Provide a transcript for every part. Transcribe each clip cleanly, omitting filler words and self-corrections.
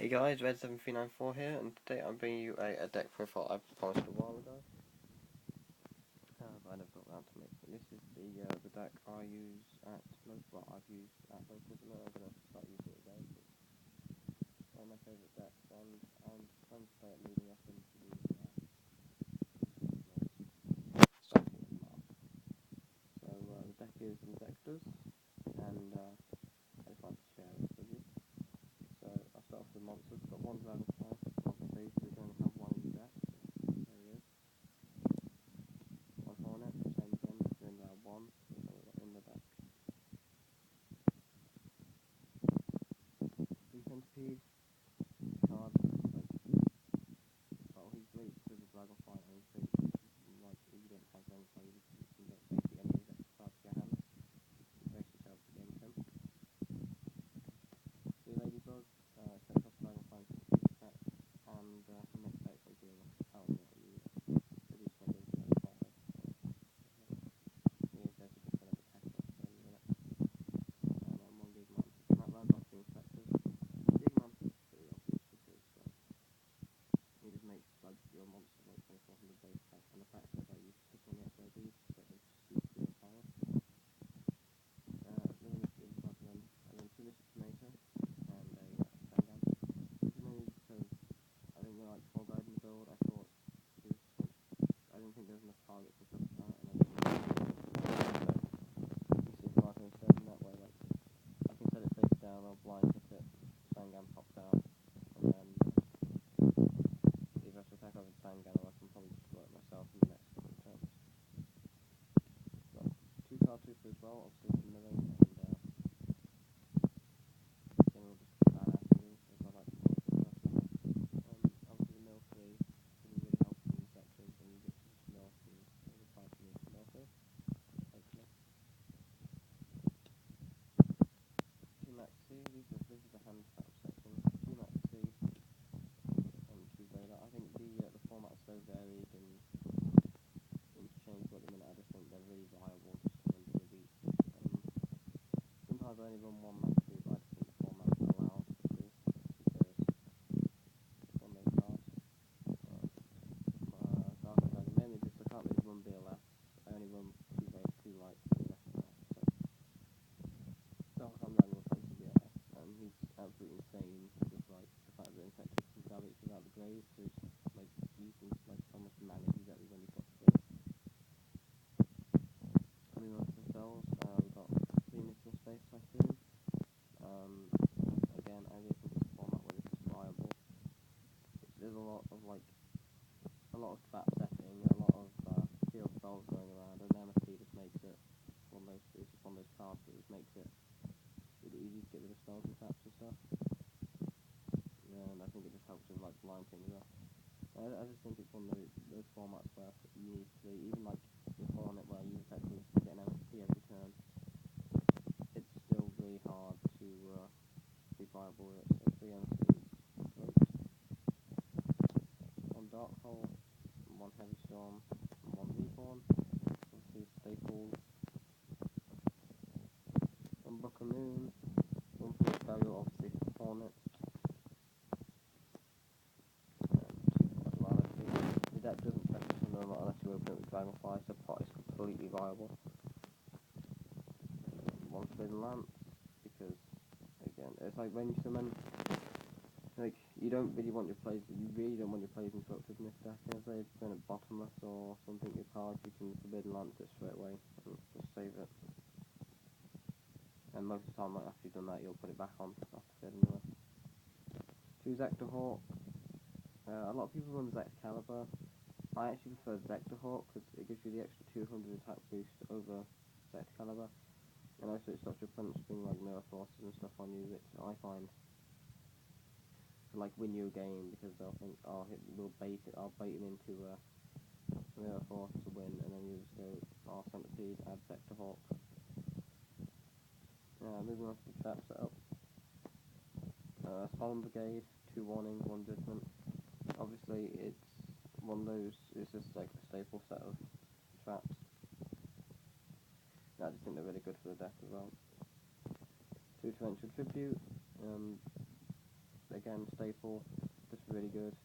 Hey guys, Red7394 here, and today I'm bringing you a deck profile I promised a while ago. But I never got around to making it. This is the deck I use at I've used at locals, and I'm going to start using it again. It's one of my favourite decks, and I'm trying to play it leading up into the starting of March. So the deck is Inzektors, and I just like to share it with you. So I'll start off with the monsters. I've got one Dragonfly, obviously, so we only have one in the deck, so there he is. One Hornet, same thing, doing that one, in the deck. Three Centipede, card, well, he's great because of Dragonfly, and he's great like, if you don't have Dragonfly, you can get basically any of his extra cards to your hand. It basically helps the game temp. The Ladybug, sets off Dragonfly into the set, and he makes effects like doing like a power that you reduce my game by 5. He is there's a good kind of attack off for a minute. And then one Gigman. That lands off the Inspectors. Gigman is pretty obvious because he just makes like your monster like 2400 base attack, and the fact that you stick on the XYZ so they just shoot your power. Then we give them, and then two Mystic Tomato, and a Sangam. This is mainly because I think when like Fall Guide in the build, I thought I didn't think there was enough targets and stuff like that, and I didn't know marker instead, and that way like I can set it face down, I'll blind hit it, Sangam pops out, and then if I have to attack over Sangam, I can probably destroy it myself in the next couple of turns. Got two Tartufa as well, obviously for milling, and general just badassery, as I like to call it, obviously the mill 3 can be really helpful in sectors, and you get to just mill and reply to me to mill 3, hopefully. Max C, this is the hand trap section. 2 Max C and 2 Vader. I think the format's so varied and interchangeable at the minute, I just think they're really viable just to run through the beat. Sometimes I only run 1 Max C, but I just think the format allows for 2 because it's one of those cards. Dark Dragon, mainly because I can't really run BLS. I only run 2 Vader, 2 Light, 2 Left. Dark Dragon will play to BLS, and he's absolutely insane with like the fact that Inzektor can grab it without the grave, so it's like you can like almost manage exactly when you've got to grave. Moving on to the spells, we've got 3 Missile Space Typhoon. Again, I really think it's a format where this is viable. There's a lot of trap setting, a lot of field spells going around, and MST just makes it one of those cards that just makes it really easy to get rid of spells and traps and stuff. And I think it just helps with like blind things up. I just think it's one of those formats where you need to, even like with Hornet where you effectively get an MST every turn, it's still really hard to be viable with it. So 3 MSTs, great. 1 Dark Hole, 1 Heavy Storm, and 1 Reborn, obviously staples. 1 Book of Moon, 1 Force Barrier, obviously Hornet. The deck doesn't fetch a ton unless you open it with Dragonfly, so pot is completely viable. 1 Forbidden Lance, because again, it's like when you summon, like you don't really want your plays interrupted in this deck. As they've been at Bottomless or something with cards, you can Forbidden Lance it straight away and just save it. And most of the time, like, after you've done that, you'll put it back on after fade anyway. 2 Inzektor Hawk. A lot of people run Excalibur. I actually prefer Inzektor because it gives you the extra 200 attack boost over Excalibur, and also it stops your opponent spring like mirror forces and stuff on you, which I find can like win you a game because they'll think, oh, I'll bait him into mirror force to win, and then you just go, oh, Centipede, add Inzektor Hawk. Moving on to the trap setup. Solemn Brigade, 2 warning, 1 judgment. Obviously, it's one of those, it's just like a staple set of traps. I just think they're really good for the deck as well. 2 Torrential Tribute, again again, staple, just really good.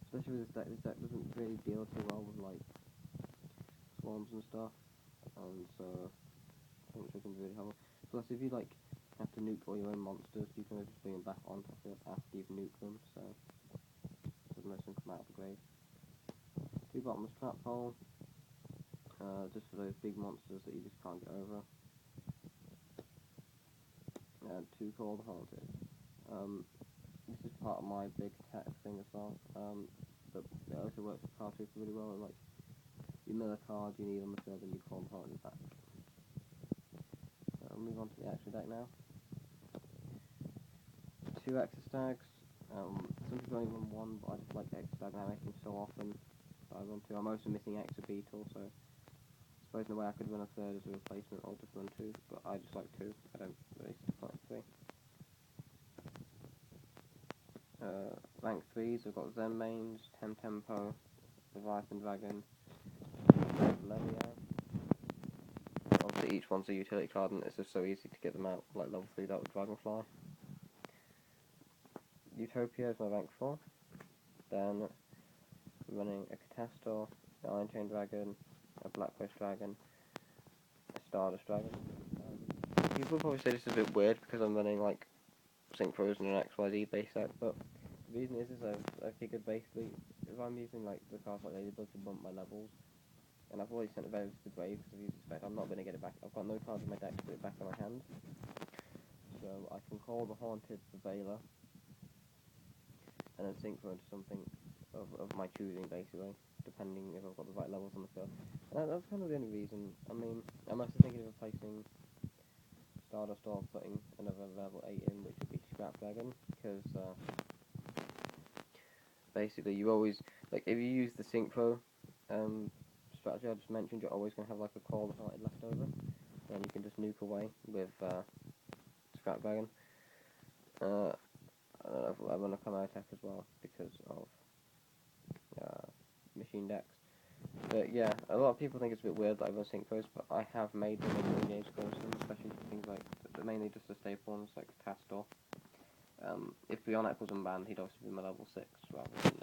Especially with this deck doesn't really deal too well with like swarms and stuff, and so I think chicken's really helpful. Plus, if you like have to nuke all your own monsters, you can just bring them back on top of it after you've nuked them, so doesn't most of them come out of the grave. 2 bottomless trap hole, just for those big monsters that you just can't get over. And 2 cold haunted. This is part of my big attack thing as well, but it also works with card tricks really well. Like, you mill a card, you need on the field, and you cold haunted back. So I'll move on to the actual deck now. 2 Extra Stags. Some people only run 1, but I just like Extra Stag now making so often. So I run 2. I'm also missing Extra Beetle, so I suppose in a way I could run a 3rd as a replacement, or just run 2, but I just like 2. I don't really like 3. Rank 3s, I've got Zen Mains, Tempo, Leviathan Dragon, Levian. Obviously each one's a utility card, and it's just so easy to get them out, like level 3 out with Dragonfly. Utopia is my rank 4. Then running a Catastor, an Iron Chain Dragon, a Black Ghost Dragon, a Stardust Dragon. People probably say this is a bit weird because I'm running like Synchros and an XYZ base set, but the reason is I figured basically if I'm using like the cards like Ladybug to bump my levels, and I've already sent a Veil to the grave because I've used this effect, I'm not going to get it back. I've got no cards in my deck to put it back in my hand, so I can call the Haunted the Veiler, and then Synchro into something of my choosing basically, depending if I've got the right levels on the field. And that's kind of the only reason. I mean, I'm also thinking of replacing Stardust or putting another level 8 in, which would be Scrap Dragon, because basically you always, like if you use the Synchro strategy I just mentioned, you're always going to have like a Call the Hearted left over, and you can just nuke away with Scrap Dragon. I don't know if I run a Chimera Tech as well because of machine decks. But yeah, a lot of people think it's a bit weird that I run Synchros, but I have made them in the games close them, especially for things like, mainly just the staple ones like Castor. If Bionic was unbanned, he'd obviously be my level 6 rather than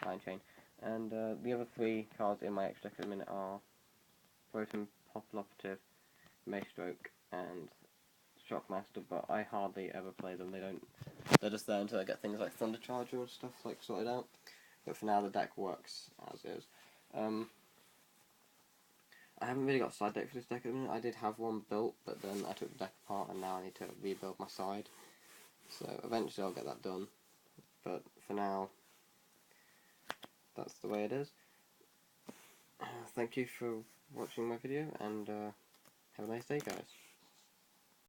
Iron Chain. And the other 3 cards in my extra deck at the minute are Proton Populative, Maestroke, and Shockmaster, but I hardly ever play them. They're just there until I get things like Thunder Charger and stuff like sorted out. But for now the deck works as is. I haven't really got a side deck for this deck at the minute. I did have one built, but then I took the deck apart and now I need to rebuild my side. So eventually I'll get that done. But for now, that's the way it is. Thank you for watching my video, and have a nice day, guys.